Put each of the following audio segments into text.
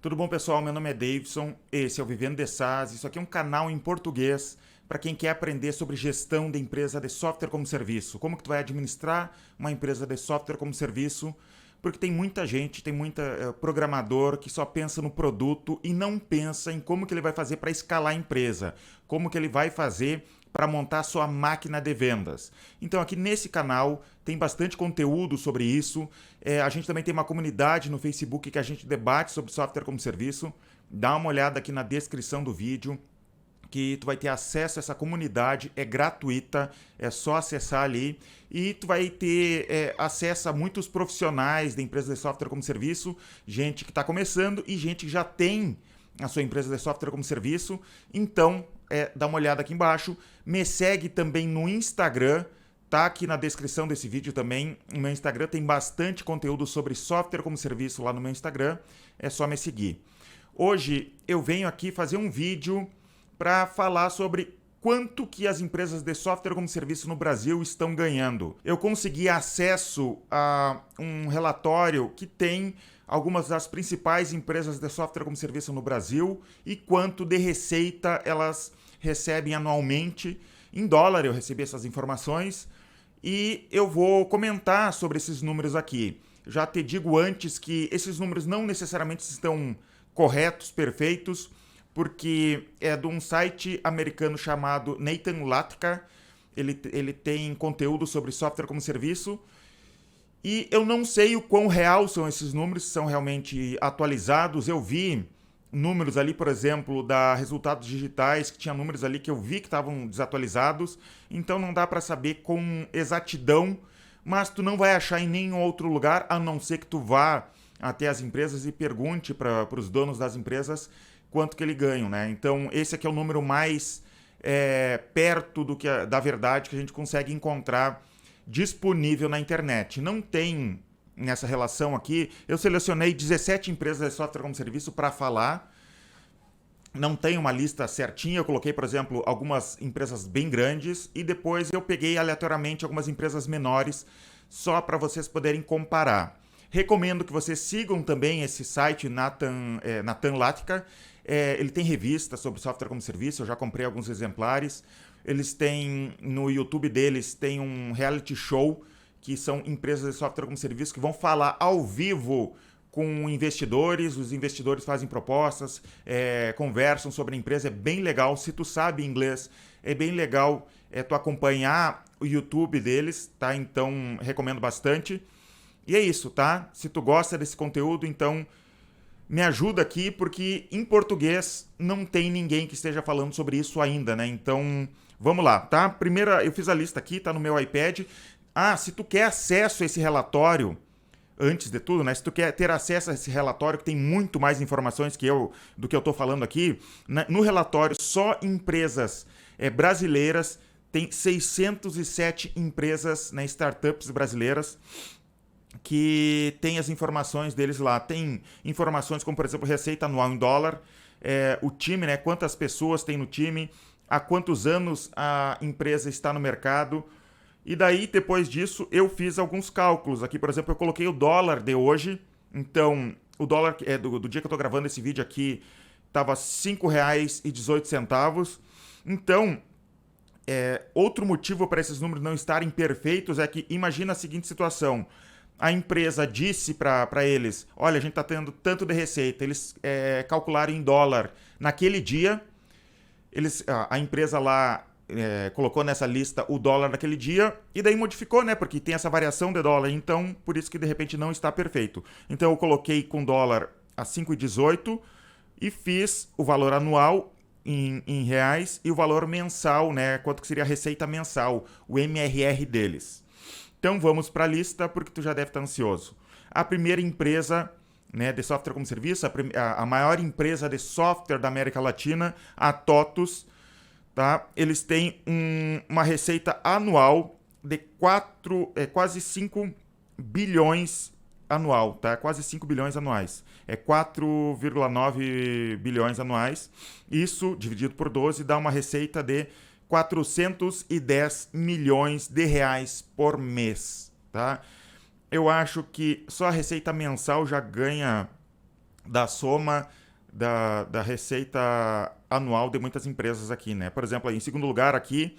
Tudo bom, pessoal? Meu nome é Davidson, esse é o Vivendo de SaaS. Isso aqui é um canal em português para quem quer aprender sobre gestão de empresa de software como serviço. Como que tu vai administrar uma empresa de software como serviço, porque tem muita gente, tem muita programador que só pensa no produto e não pensa em como que ele vai fazer para escalar a empresa, como que ele vai fazer para montar sua máquina de vendas. Então aqui nesse canal tem bastante conteúdo sobre isso. A gente também tem uma comunidade no Facebook que a gente debate sobre software como serviço. Dá uma olhada aqui na descrição do vídeo que tu vai ter acesso a essa comunidade, é gratuita, é só acessar ali e tu vai ter acesso a muitos profissionais de empresas de software como serviço, gente que está começando e gente que já tem a sua empresa de software como serviço. Então, dá uma olhada aqui embaixo, me segue também no Instagram, tá aqui na descrição desse vídeo também. No meu Instagram tem bastante conteúdo sobre software como serviço lá no meu Instagram, é só me seguir. Hoje eu venho aqui fazer um vídeo para falar sobre quanto que as empresas de software como serviço no Brasil estão ganhando. Eu consegui acesso a um relatório que tem algumas das principais empresas de software como serviço no Brasil e quanto de receita elas recebem anualmente. Em dólar eu recebi essas informações e eu vou comentar sobre esses números aqui. Já te digo antes que esses números não necessariamente estão corretos, perfeitos, porque é de um site americano chamado Nathan Latka. Ele tem conteúdo sobre software como serviço. E eu não sei o quão real são esses números, se são realmente atualizados. Eu vi números ali, por exemplo, da Resultados Digitais, que tinha números ali que eu vi que estavam desatualizados. Então não dá para saber com exatidão, mas tu não vai achar em nenhum outro lugar, a não ser que tu vá até as empresas e pergunte para os donos das empresas quanto que ele ganha, né? Então esse aqui é o número mais perto do que da verdade que a gente consegue encontrar disponível na internet. Não tem nessa relação aqui, eu selecionei 17 empresas de software como serviço para falar. Não tem uma lista certinha, eu coloquei, por exemplo, algumas empresas bem grandes e depois eu peguei aleatoriamente algumas empresas menores só para vocês poderem comparar. Recomendo que vocês sigam também esse site Nathan Latka. Ele tem revistas sobre software como serviço, eu já comprei alguns exemplares. Eles têm, no YouTube deles, tem um reality show, que são empresas de software como serviço, que vão falar ao vivo com investidores, os investidores fazem propostas, conversam sobre a empresa, é bem legal. Se tu sabe inglês, é bem legal tu acompanhar o YouTube deles, tá? Então, recomendo bastante. E é isso, tá? Se tu gosta desse conteúdo, então me ajuda aqui, porque em português não tem ninguém que esteja falando sobre isso ainda, né? Então, vamos lá, tá? Primeira, eu fiz a lista aqui, tá no meu iPad. Se tu quer acesso a esse relatório, antes de tudo, né? Se tu quer ter acesso a esse relatório, que tem muito mais informações do que eu tô falando aqui, né? No relatório, só empresas brasileiras, tem 607 empresas, né, startups brasileiras, que tem as informações deles lá. Tem informações como, por exemplo, receita anual em dólar, o time, né, quantas pessoas tem no time, há quantos anos a empresa está no mercado. E daí, depois disso, eu fiz alguns cálculos. Aqui, por exemplo, eu coloquei o dólar de hoje. Então, o dólar do dia que eu estou gravando esse vídeo aqui estava R$ 5,18. Então, outro motivo para esses números não estarem perfeitos é que, imagina a seguinte situação: a empresa disse para eles, olha, a gente está tendo tanto de receita, eles calcularam em dólar naquele dia, a empresa lá colocou nessa lista o dólar naquele dia e daí modificou, né? Porque tem essa variação de dólar, então por isso que de repente não está perfeito. Então eu coloquei com dólar a 5,18 e fiz o valor anual em reais e o valor mensal, né? Quanto que seria a receita mensal, o MRR deles. Então vamos para a lista, porque tu já deve estar ansioso. A primeira empresa, né, de software como serviço, a maior empresa de software da América Latina, a TOTUS, tá? Eles têm uma receita anual de quase 5 bilhões anual, tá? Quase 5 bilhões anuais. 4,9 bilhões anuais. Isso, dividido por 12, dá uma receita de 410 milhões de reais por mês, tá? Eu acho que só a receita mensal já ganha da soma da receita anual de muitas empresas aqui, né? Por exemplo, em segundo lugar aqui,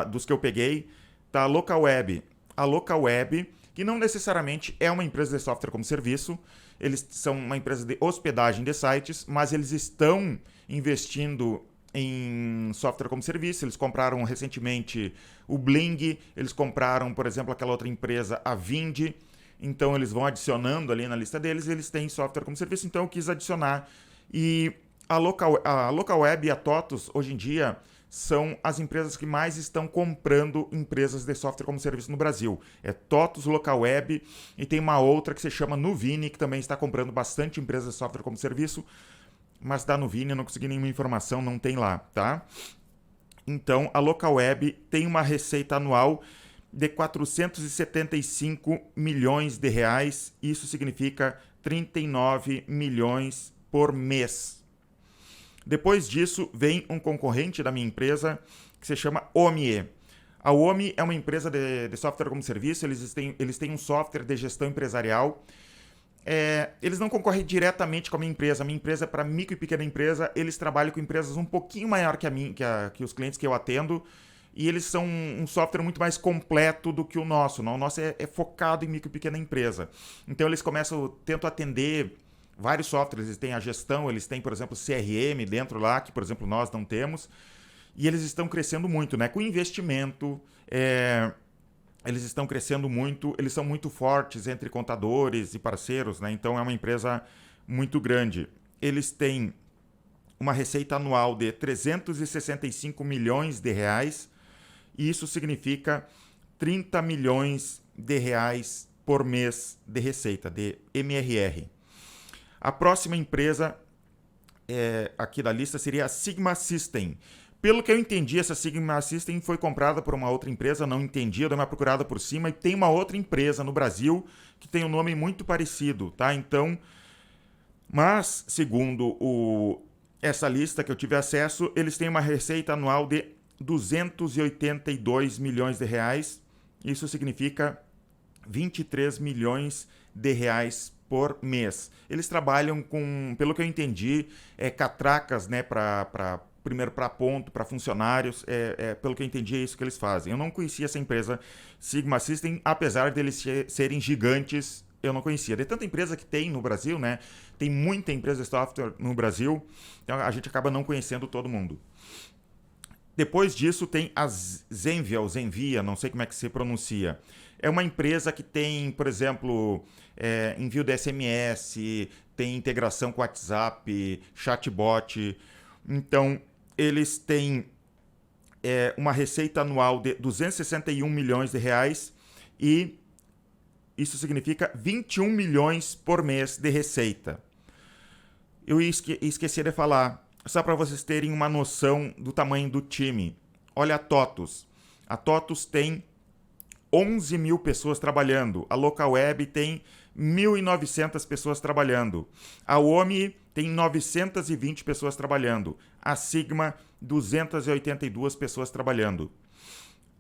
dos que eu peguei, está a Localweb. A Localweb, que não necessariamente é uma empresa de software como serviço, eles são uma empresa de hospedagem de sites, mas eles estão investindo em software como serviço. Eles compraram recentemente o Bling, eles compraram, por exemplo, aquela outra empresa, a Vind. Então eles vão adicionando ali na lista deles, eles têm software como serviço, então eu quis adicionar. E a Localweb e a TOTUS, hoje em dia, são as empresas que mais estão comprando empresas de software como serviço no Brasil. É TOTUS, Localweb e tem uma outra que se chama Nuvini, que também está comprando bastante empresas de software como serviço, mas da Nuvini eu não consegui nenhuma informação, não tem lá, tá? Então, a Localweb tem uma receita anual de 475 milhões de reais, isso significa 39 milhões por mês. Depois disso, vem um concorrente da minha empresa que se chama Omie. A Omie é uma empresa de software como serviço, eles têm um software de gestão empresarial. Eles não concorrem diretamente com a minha empresa. A minha empresa é para micro e pequena empresa, eles trabalham com empresas um pouquinho maior que os clientes que eu atendo, e eles são um software muito mais completo do que o nosso. O nosso é focado em micro e pequena empresa. Então eles tentam atender vários softwares, eles têm a gestão, eles têm, por exemplo, CRM dentro lá, que, por exemplo, nós não temos, e eles estão crescendo muito, né? Com investimento, eles estão crescendo muito, eles são muito fortes entre contadores e parceiros, né? Então é uma empresa muito grande. Eles têm uma receita anual de 365 milhões de reais, e isso significa 30 milhões de reais por mês de receita, de MRR. A próxima empresa aqui da lista seria a Sigma System. Pelo que eu entendi, essa Sigma System foi comprada por uma outra empresa, não entendi, eu dei uma procurada por cima, e tem uma outra empresa no Brasil que tem um nome muito parecido, tá? Então, mas, segundo essa lista que eu tive acesso, eles têm uma receita anual de 282 milhões de reais, isso significa 23 milhões de reais por mês. Eles trabalham com, pelo que eu entendi, catracas, né, primeiro para ponto, para funcionários, pelo que eu entendi é isso que eles fazem. Eu não conhecia essa empresa Sigma System, apesar deles serem gigantes, eu não conhecia. De tanta empresa que tem no Brasil, né, tem muita empresa de software no Brasil, então a gente acaba não conhecendo todo mundo. Depois disso tem a Zenvia, ou Zenvia, não sei como é que se pronuncia. É uma empresa que tem, por exemplo, envio de SMS, tem integração com WhatsApp, chatbot. Então, eles têm uma receita anual de 261 milhões de reais e isso significa 21 milhões por mês de receita. Eu esqueci de falar, só para vocês terem uma noção do tamanho do time. Olha a TOTUS. A TOTUS tem 11 mil pessoas trabalhando. A Localweb tem 1.900 pessoas trabalhando. A Omie tem 920 pessoas trabalhando. A Sigma, 282 pessoas trabalhando.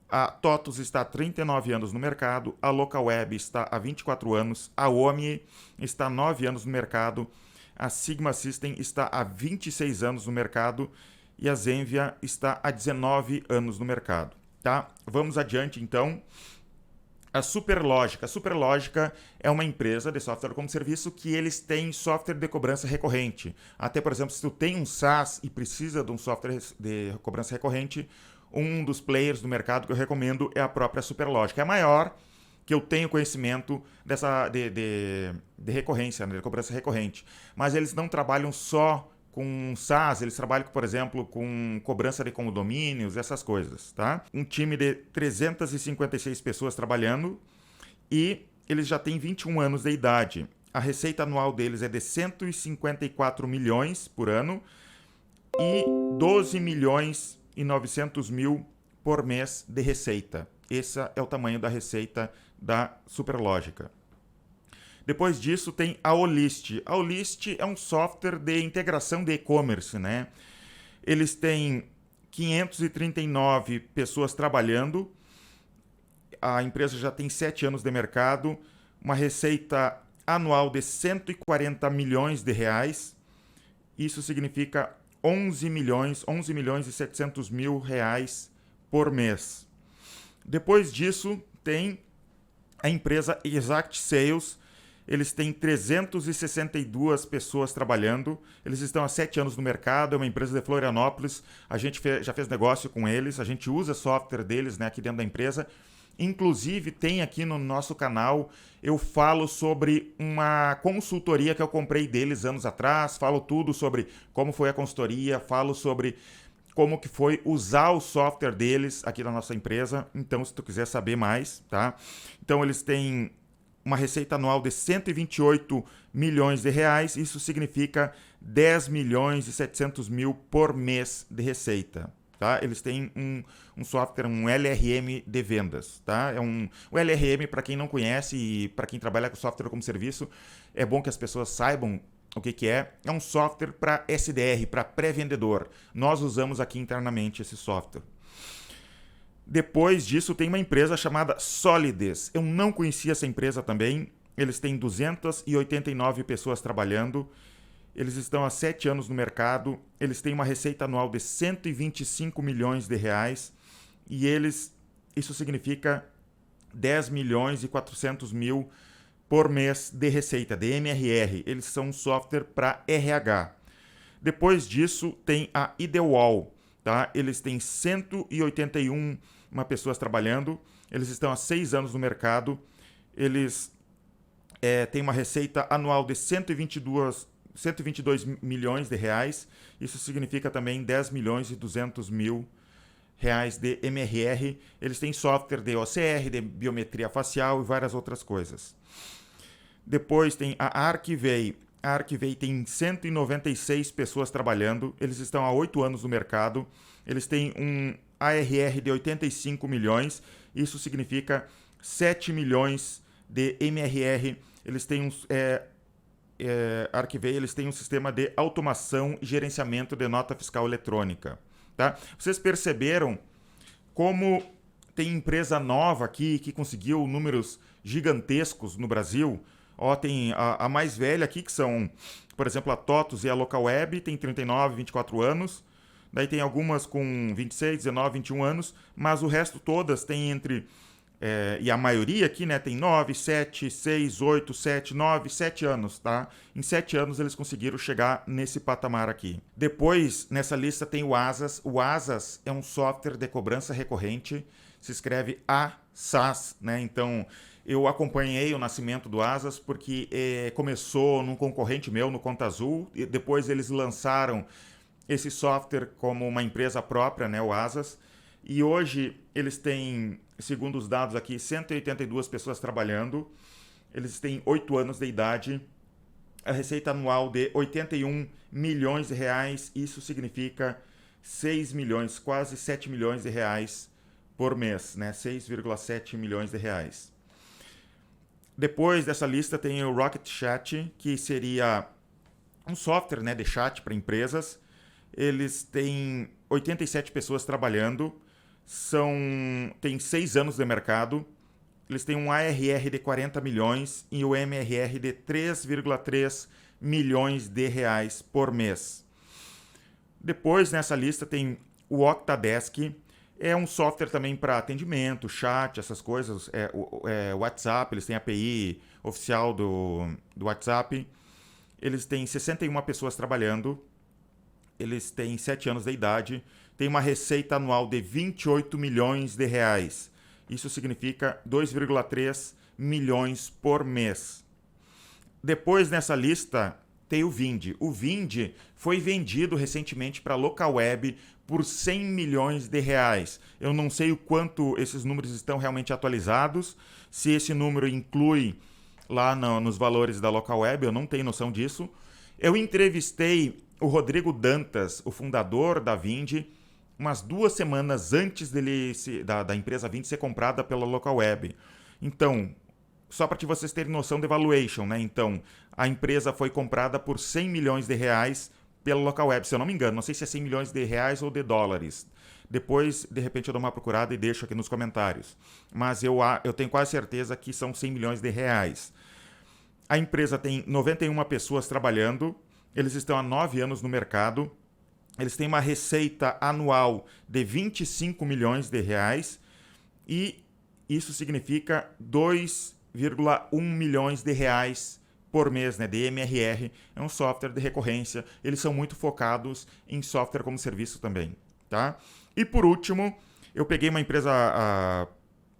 A TOTUS está há 39 anos no mercado. A Localweb está há 24 anos. A Omie está há 9 anos no mercado. A Sigma System está há 26 anos no mercado. E a Zenvia está há 19 anos no mercado. Tá? Vamos adiante, então. A Superlógica. A Superlógica é uma empresa de software como serviço que eles têm software de cobrança recorrente. Até, por exemplo, se tu tem um SaaS e precisa de um software de cobrança recorrente, um dos players do mercado que eu recomendo é a própria Superlógica. É a maior que eu tenho conhecimento de recorrência, né, de cobrança recorrente. Mas eles não trabalham só com SaaS, eles trabalham, por exemplo, com cobrança de condomínios, essas coisas, tá? Um time de 356 pessoas trabalhando e eles já têm 21 anos de idade. A receita anual deles é de 154 milhões por ano e 12 milhões e 900 mil por mês de receita. Esse é o tamanho da receita da Superlógica. Depois disso tem a Olist. A Olist é um software de integração de e-commerce, né? Eles têm 539 pessoas trabalhando. A empresa já tem 7 anos de mercado. Uma receita anual de 140 milhões de reais. Isso significa 11 milhões e 700 mil reais por mês. Depois disso, tem a empresa Exact Sales. Eles têm 362 pessoas trabalhando. Eles estão há 7 anos no mercado. É uma empresa de Florianópolis. A gente já fez negócio com eles. A gente usa software deles, né, aqui dentro da empresa. Inclusive, tem aqui no nosso canal, eu falo sobre uma consultoria que eu comprei deles anos atrás. Falo tudo sobre como foi a consultoria. Falo sobre como que foi usar o software deles aqui na nossa empresa. Então, se tu quiser saber mais, tá? Então, eles têm uma receita anual de 128 milhões de reais. Isso significa 10 milhões e 700 mil por mês de receita. Tá? Eles têm um software, um LRM de vendas. Tá? O LRM, para quem não conhece e para quem trabalha com software como serviço, é bom que as pessoas saibam o que é. É um software para SDR, para pré-vendedor. Nós usamos aqui internamente esse software. Depois disso, tem uma empresa chamada Solides. Eu não conhecia essa empresa também. Eles têm 289 pessoas trabalhando. Eles estão há 7 anos no mercado. Eles têm uma receita anual de 125 milhões de reais. E isso significa 10 milhões e 400 mil por mês de receita, de MRR. Eles são um software para RH. Depois disso, tem a Ideal. Tá? Eles têm 181 pessoas trabalhando. Eles estão há 6 anos no mercado. Eles têm uma receita anual de 122 milhões de reais. Isso significa também 10 milhões e 200 mil reais de MRR. Eles têm software de OCR, de biometria facial e várias outras coisas. Depois tem a Archivay. A Archivay tem 196 pessoas trabalhando. Eles estão há 8 anos no mercado. Eles têm um ARR de 85 milhões. Isso significa 7 milhões de MRR. Eles têm Archivay, eles têm um sistema de automação e gerenciamento de nota fiscal eletrônica. Tá? Vocês perceberam como tem empresa nova aqui que conseguiu números gigantescos no Brasil? Tem a mais velha aqui, que são, por exemplo, a TOTUS e a Localweb, tem 39, 24 anos. Daí tem algumas com 26, 19, 21 anos, mas o resto todas tem entre... e a maioria aqui, né, tem 9, 7, 6, 8, 7, 9, 7 anos, tá? Em 7 anos eles conseguiram chegar nesse patamar aqui. Depois, nessa lista tem o Asas. O Asas é um software de cobrança recorrente, se escreve ASAS, né? Então, eu acompanhei o nascimento do Asas porque começou num concorrente meu, no Conta Azul, e depois eles lançaram esse software como uma empresa própria, né, o Asas, e hoje eles têm, segundo os dados aqui, 182 pessoas trabalhando, eles têm 8 anos de idade, a receita anual de 81 milhões de reais, isso significa 6 milhões, quase 7 milhões de reais por mês, né, 6,7 milhões de reais. Depois dessa lista tem o Rocket Chat, que seria um software, né, de chat para empresas. Eles têm 87 pessoas trabalhando, têm 6 anos de mercado, eles têm um ARR de 40 milhões e o MRR de 3,3 milhões de reais por mês. Depois nessa lista tem o Octadesk, é um software também para atendimento, chat, essas coisas, WhatsApp, eles têm API oficial do WhatsApp. Eles têm 61 pessoas trabalhando, eles têm 7 anos de idade, tem uma receita anual de 28 milhões de reais. Isso significa 2,3 milhões por mês. Depois nessa lista tem o Vind. O Vind foi vendido recentemente para a Localweb por 100 milhões de reais. Eu não sei o quanto esses números estão realmente atualizados, se esse número inclui lá nos valores da Localweb, eu não tenho noção disso. Eu entrevistei o Rodrigo Dantas, o fundador da Vind, umas 2 semanas antes da empresa Vind ser comprada pela Localweb. Então, só para que vocês terem noção de valuation, né? Então, a empresa foi comprada por 100 milhões de reais pela Localweb, se eu não me engano. Não sei se é 100 milhões de reais ou de dólares. Depois, de repente, eu dou uma procurada e deixo aqui nos comentários. Mas eu tenho quase certeza que são 100 milhões de reais. A empresa tem 91 pessoas trabalhando, eles estão há 9 anos no mercado, eles têm uma receita anual de 25 milhões de reais e isso significa 2,1 milhões de reais por mês, né, de MRR. É um software de recorrência, eles são muito focados em software como serviço também, tá? E por último, eu peguei uma empresa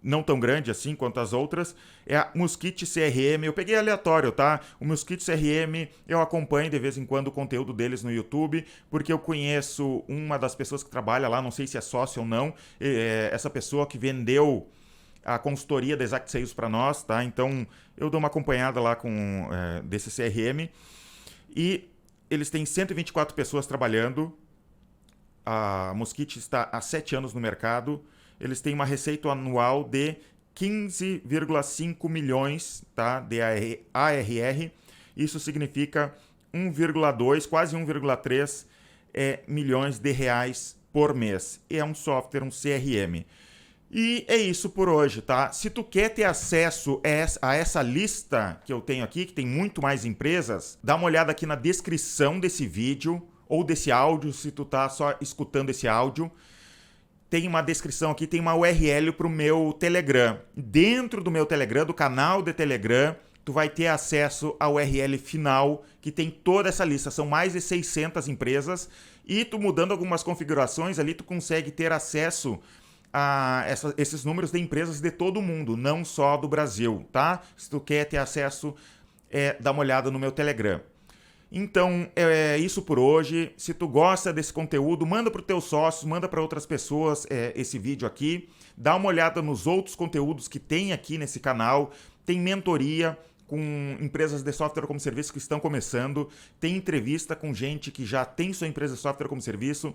não tão grande assim quanto as outras, é a Mosquite CRM. Eu peguei aleatório, tá? O Mosquite CRM, eu acompanho de vez em quando o conteúdo deles no YouTube, porque eu conheço uma das pessoas que trabalha lá, não sei se é sócio ou não, essa pessoa que vendeu a consultoria da Exact Sales para nós, tá? Então, eu dou uma acompanhada lá com desse CRM. E eles têm 124 pessoas trabalhando. A Mosquite está há 7 anos no mercado. Eles têm uma receita anual de 15,5 milhões, tá, de ARR. Isso significa 1,2, quase 1,3 milhões de reais por mês. E é um software, um CRM. E é isso por hoje, tá? Se tu quer ter acesso a essa lista que eu tenho aqui, que tem muito mais empresas, dá uma olhada aqui na descrição desse vídeo ou desse áudio, se tu tá só escutando esse áudio. Tem uma descrição aqui, tem uma URL para o meu Telegram. Dentro do meu Telegram, do canal de Telegram, tu vai ter acesso à URL final, que tem toda essa lista. São mais de 600 empresas e tu mudando algumas configurações ali, tu consegue ter acesso a esses números de empresas de todo o mundo, não só do Brasil, tá? Se tu quer ter acesso, dá uma olhada no meu Telegram. Então, é isso por hoje. Se tu gosta desse conteúdo, manda para os teus sócios, manda para outras pessoas esse vídeo aqui. Dá uma olhada nos outros conteúdos que tem aqui nesse canal. Tem mentoria com empresas de software como serviço que estão começando. Tem entrevista com gente que já tem sua empresa de software como serviço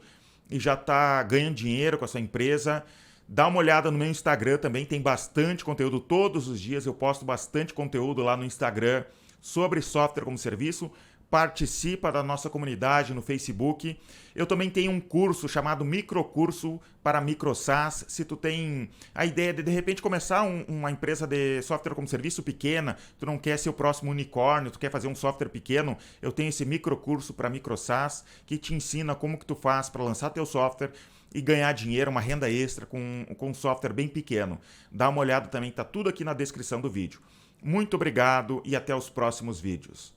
e já está ganhando dinheiro com a sua empresa. Dá uma olhada no meu Instagram também, tem bastante conteúdo todos os dias. Eu posto bastante conteúdo lá no Instagram sobre software como serviço. Participa da nossa comunidade no Facebook. Eu também tenho um curso chamado Microcurso para MicroSaaS. Se tu tem a ideia de repente começar uma empresa de software como serviço pequena, tu não quer ser o próximo unicórnio, tu quer fazer um software pequeno, eu tenho esse microcurso para MicroSaaS que te ensina como que tu faz para lançar teu software e ganhar dinheiro, uma renda extra com um software bem pequeno. Dá uma olhada também, tá tudo aqui na descrição do vídeo. Muito obrigado e até os próximos vídeos.